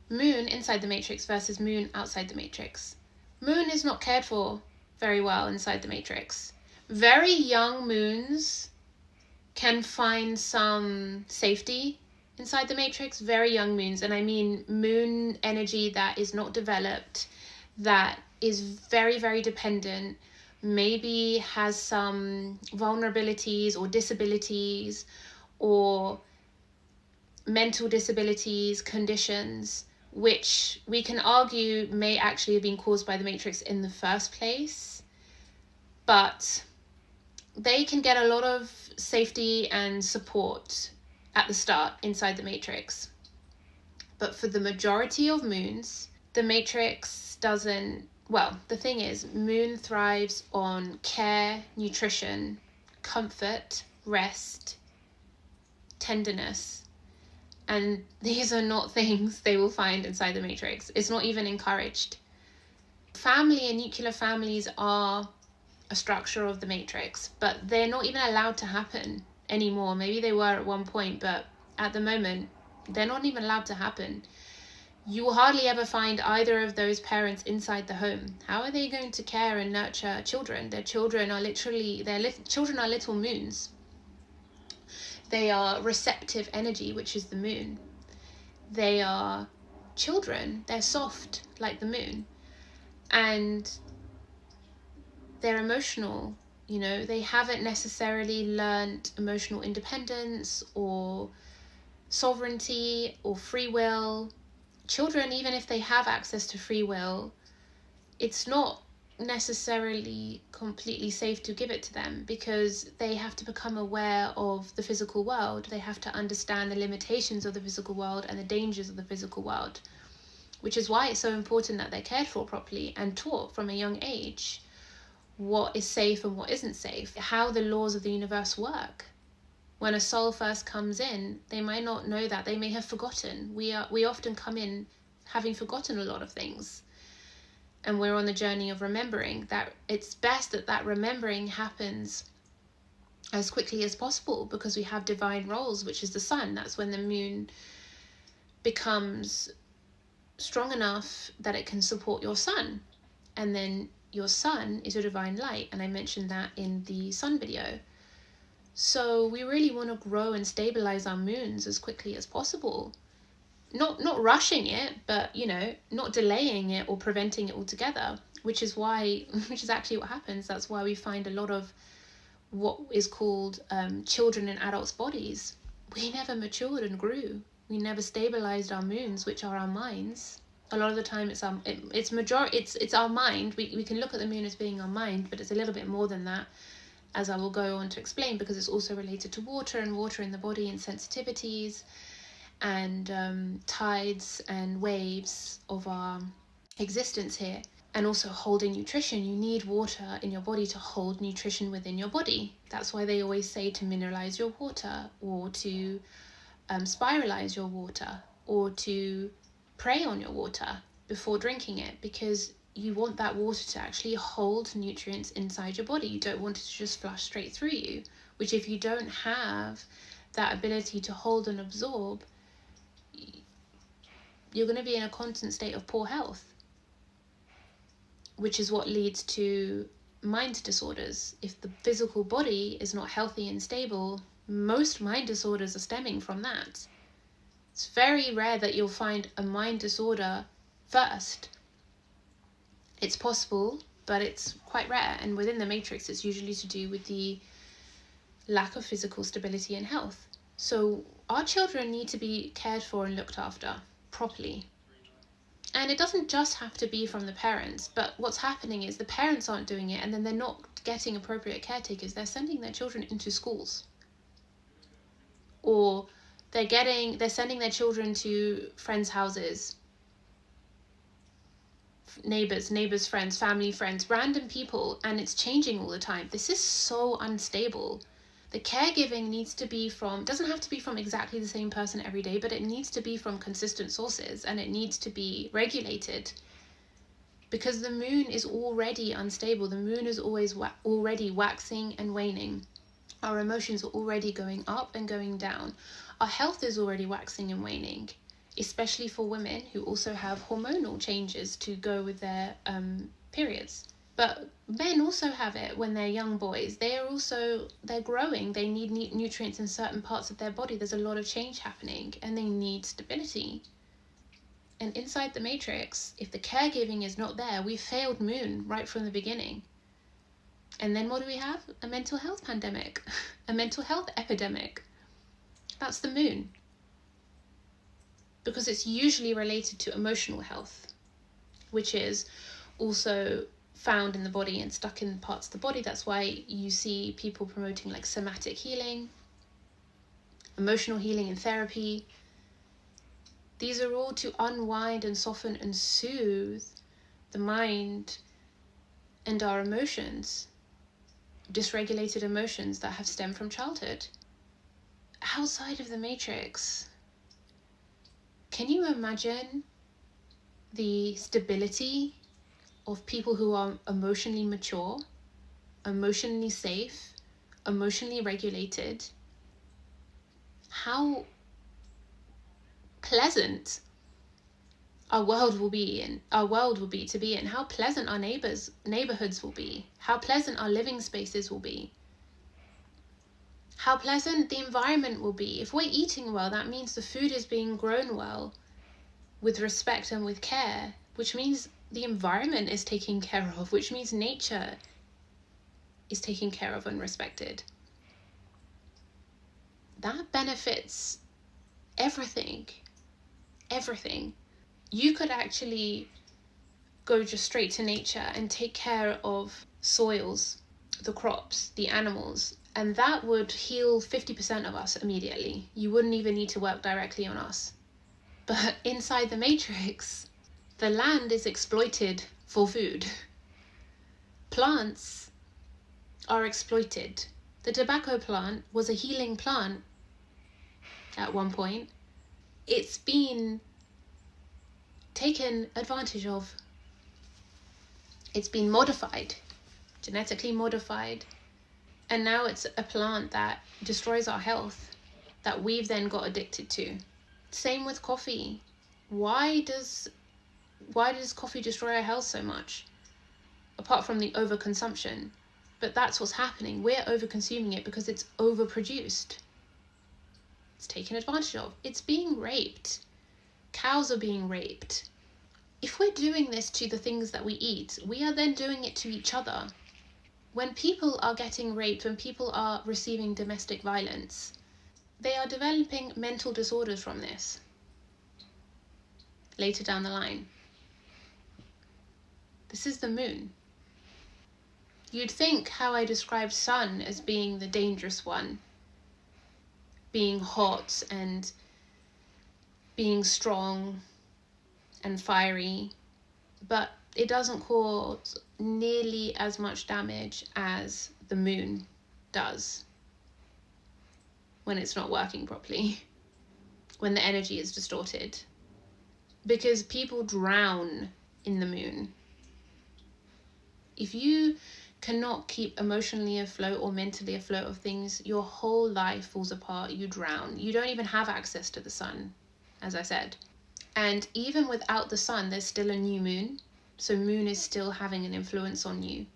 Moon inside the matrix versus moon outside the matrix. Moon is not cared for very well inside the matrix. Very young moons can find some safety inside the matrix. Very young moons, and I mean moon energy that is not developed, that is very, very dependent, maybe has some vulnerabilities or disabilities or mental disabilities, conditions, which we can argue may actually have been caused by the matrix in the first place. But they can get a lot of safety and support at the start inside the matrix. But for the majority of moons, the matrix doesn't, well, the thing is, moon thrives on care, nutrition, comfort, rest, tenderness. And these are not things they will find inside the matrix. It's not even encouraged. Family and nuclear families are a structure of the matrix, but they're not even allowed to happen anymore. Maybe they were at one point, but at the moment, they're not even allowed to happen. You will hardly ever find either of those parents inside the home. How are they going to care and nurture children? Their children are children are little moons. They are receptive energy, which is the moon. They are children. They're soft like the moon. And they're emotional. You know, they haven't necessarily learned emotional independence or sovereignty or free will. Children, even if they have access to free will, it's not necessarily completely safe to give it to them, because they have to become aware of the physical world. They have to understand the limitations of the physical world and the dangers of the physical world, which is why it's so important that they're cared for properly and taught from a young age what is safe and what isn't safe, how the laws of the universe work. When a soul first comes in, they might not know that. They may have forgotten. We often come in having forgotten a lot of things. And we're on the journey of remembering. That it's best that remembering happens as quickly as possible, because we have divine roles, which is the sun. That's when the moon becomes strong enough that it can support your sun. And then your sun is your divine light. And I mentioned that in the sun video. So we really want to grow and stabilize our moons as quickly as possible. Not rushing it, but, you know, not delaying it or preventing it altogether, which is actually what happens. That's why we find a lot of what is called children in adults' bodies. We never matured and grew. We never stabilized our moons, which are our minds. A lot of the time it's our mind. We can look at the moon as being our mind, but it's a little bit more than that, as I will go on to explain, because it's also related to water and water in the body and sensitivities and tides and waves of our existence here. And also holding nutrition. You need water in your body to hold nutrition within your body. That's why they always say to mineralize your water, or to spiralize your water, or to pray on your water before drinking it, because you want that water to actually hold nutrients inside your body. You don't want it to just flush straight through you, which if you don't have that ability to hold and absorb, you're going to be in a constant state of poor health, which is what leads to mind disorders. If the physical body is not healthy and stable, most mind disorders are stemming from that. It's very rare that you'll find a mind disorder first. It's possible, but it's quite rare. And within the matrix, it's usually to do with the lack of physical stability and health. So our children need to be cared for and looked after properly. And it doesn't just have to be from the parents, but what's happening is the parents aren't doing it, and then they're not getting appropriate caretakers. They're sending their children into schools, or they're sending their children to friends' houses, neighbors, friends, family, friends, random people, and it's changing all the time. This is so unstable. The caregiving doesn't have to be from exactly the same person every day, but it needs to be from consistent sources, and it needs to be regulated, because the moon is already unstable. The moon is always already waxing and waning. Our emotions are already going up and going down. Our health is already waxing and waning. especially for women who also have hormonal changes to go with their periods. But men also have it when they're young boys. They're growing. They need nutrients in certain parts of their body. There's a lot of change happening and they need stability. And inside the matrix, if the caregiving is not there, we failed Moon right from the beginning. And then what do we have? A mental health pandemic, a mental health epidemic. That's the Moon. Because it's usually related to emotional health, which is also found in the body and stuck in parts of the body. That's why you see people promoting like somatic healing, emotional healing and therapy. These are all to unwind and soften and soothe the mind and our emotions, dysregulated emotions that have stemmed from childhood. Outside of the matrix, can you imagine the stability of people who are emotionally mature, emotionally safe, emotionally regulated? How pleasant our world will be to be in, how pleasant our neighborhoods will be, how pleasant our living spaces will be, how pleasant the environment will be. If we're eating well, that means the food is being grown well, with respect and with care, which means the environment is taken care of, which means nature is taken care of and respected. That benefits everything. Everything. You could actually go just straight to nature and take care of soils, the crops, the animals, and that would heal 50% of us immediately. You wouldn't even need to work directly on us. But inside the matrix, the land is exploited for food. Plants are exploited. The tobacco plant was a healing plant at one point. It's been taken advantage of. It's been modified, genetically modified, and now it's a plant that destroys our health, that we've then got addicted to. Same with coffee. Why does coffee destroy our health so much? Apart from the overconsumption. But that's what's happening. We're overconsuming it because it's overproduced. It's taken advantage of. It's being raped. Cows are being raped. If we're doing this to the things that we eat, we are then doing it to each other. When people are getting raped, when people are receiving domestic violence, they are developing mental disorders from this later down the line. This is the moon. You'd think how I described sun as being the dangerous one, being hot and being strong and fiery, but it doesn't cause nearly as much damage as the moon does when it's not working properly, when the energy is distorted, because people drown in the moon. If you cannot keep emotionally afloat or mentally afloat of things, your whole life falls apart. You drown. You don't even have access to the sun, as I said. And even without the sun, there's still a new moon. So moon is still having an influence on you.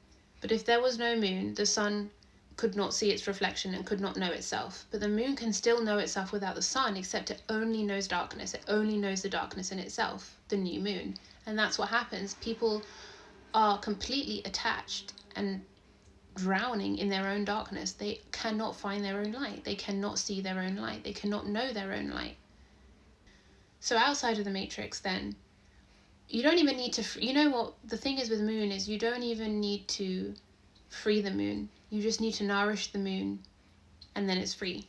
But if there was no moon, the sun could not see its reflection and could not know itself. But the moon can still know itself without the sun, except it only knows darkness. It only knows the darkness in itself, the new moon. And that's what happens. People are completely attached and drowning in their own darkness. They cannot find their own light. They cannot see their own light. They cannot know their own light. So outside of the matrix, then, you don't even need to, you know what the thing is with moon is you don't even need to free the moon. You just need to nourish the moon, and then it's free.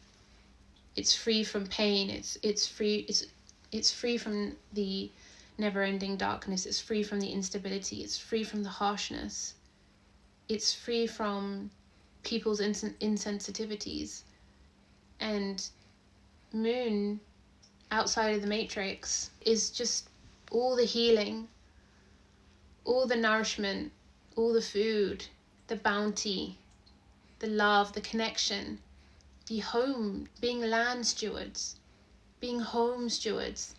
It's free from pain. It's free from the never-ending darkness. It's free from the instability. It's free from the harshness. It's free from people's insensitivities. And moon, outside of the matrix, is just all the healing, all the nourishment, all the food, the bounty, the love, the connection, the home, being land stewards, being home stewards,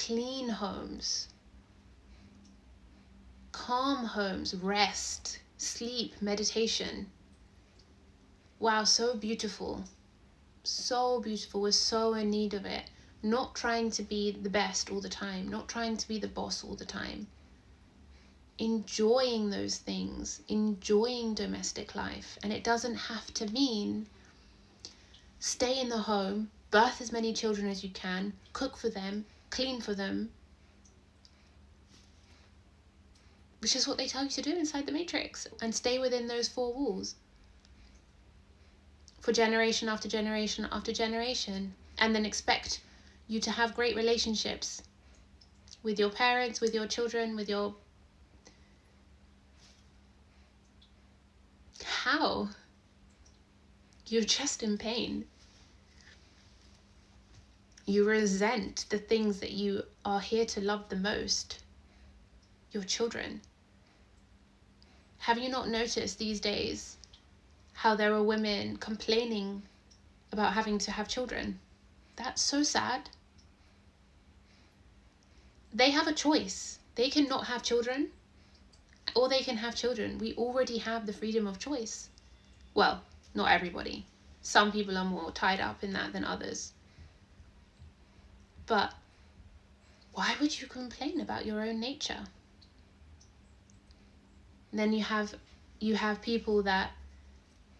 clean homes, calm homes, rest, sleep, meditation. Wow, so beautiful. So beautiful. We're so in need of it. Not trying to be the best all the time, not trying to be the boss all the time. Enjoying those things, enjoying domestic life. And it doesn't have to mean stay in the home, birth as many children as you can, cook for them, clean for them, which is what they tell you to do inside the Matrix, and stay within those four walls for generation after generation after generation, and then expect you to have great relationships with your parents, with your children, with your... How? You're just in pain. You resent the things that you are here to love the most. Your children. Have you not noticed these days how there are women complaining about having to have children? That's so sad. They have a choice. They can not have children, or they can have children. We already have the freedom of choice. Well, not everybody. Some people are more tied up in that than others. But why would you complain about your own nature? And then you have people that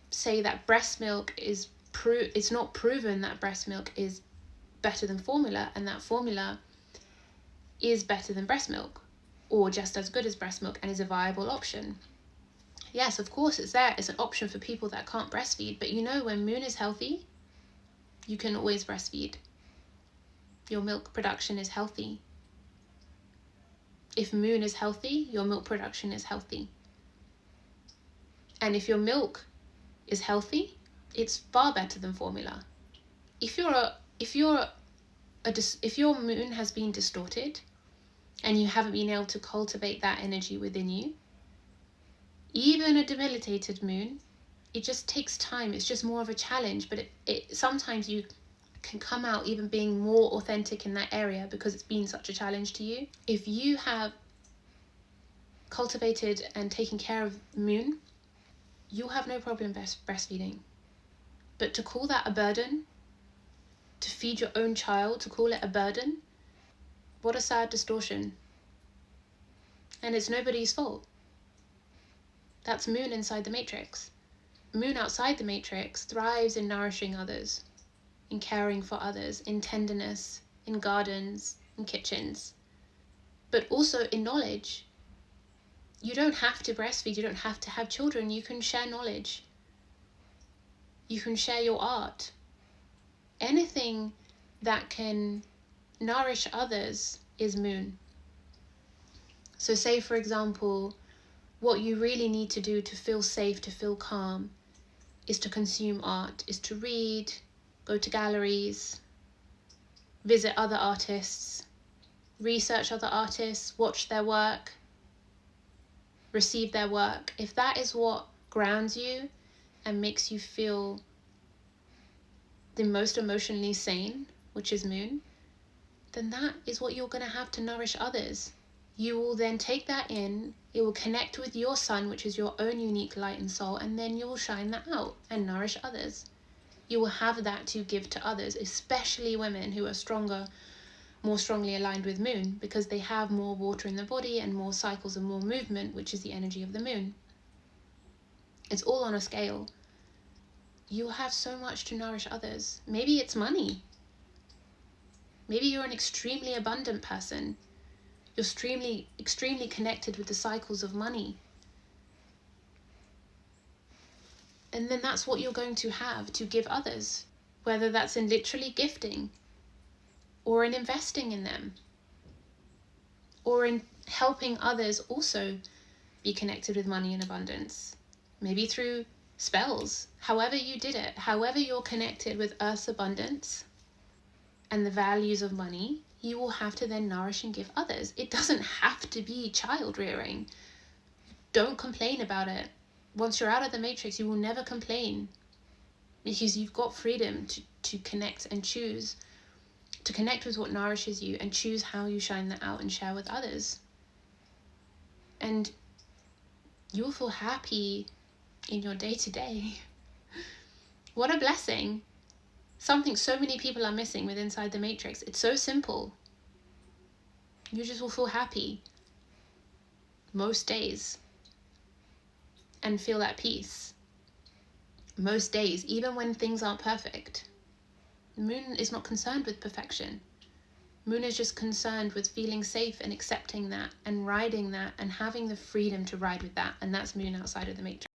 say that breast milk is it's not proven that breast milk is better than formula, and that formula is better than breast milk, or just as good as breast milk, and is a viable option. Yes, of course it's there. It's an option for people that can't breastfeed, but you know, when Moon is healthy, you can always breastfeed. Your milk production is healthy. If Moon is healthy, your milk production is healthy. And if your milk is healthy, it's far better than formula. If your moon has been distorted and you haven't been able to cultivate that energy within you, even a debilitated moon, it just takes time. It's just more of a challenge, but it sometimes you can come out even being more authentic in that area because it's been such a challenge to you. If you have cultivated and taken care of moon, you'll have no problem breastfeeding. But to call that a burden, to feed your own child, to call it a burden, what a sad distortion. And it's nobody's fault. That's Moon inside the Matrix. Moon outside the Matrix thrives in nourishing others, in caring for others, in tenderness, in gardens, in kitchens, but also in knowledge. You don't have to breastfeed, you don't have to have children, you can share knowledge. You can share your art. Anything that can nourish others is Moon. So say, for example, what you really need to do to feel safe, to feel calm, is to consume art, is to read, go to galleries, visit other artists, research other artists, watch their work, receive their work. If that is what grounds you and makes you feel the most emotionally sane, which is Moon, then that is what you're going to have to nourish others. You will then take that in, it will connect with your sun, which is your own unique light and soul, and then you will shine that out and nourish others. You will have that to give to others, especially women who are stronger, more strongly aligned with Moon, because they have more water in the body and more cycles and more movement, which is the energy of the Moon. It's all on a scale. You'll have so much to nourish others. Maybe it's money. Maybe you're an extremely abundant person. You're extremely connected with the cycles of money. And then that's what you're going to have to give others, whether that's in literally gifting, or in investing in them, or in helping others also be connected with money and abundance. Maybe through spells, however you did it, however you're connected with Earth's abundance and the values of money, you will have to then nourish and give others. It doesn't have to be child rearing. Don't complain about it. Once you're out of the Matrix, you will never complain, because you've got freedom to connect and choose to connect with what nourishes you and choose how you shine that out and share with others. And you'll feel happy in your day-to-day. What a blessing. Something so many people are missing with Inside the Matrix. It's so simple. You just will feel happy most days and feel at peace most days, even when things aren't perfect. The moon is not concerned with perfection. Moon is just concerned with feeling safe and accepting that and riding that and having the freedom to ride with that. And that's Moon outside of the Matrix.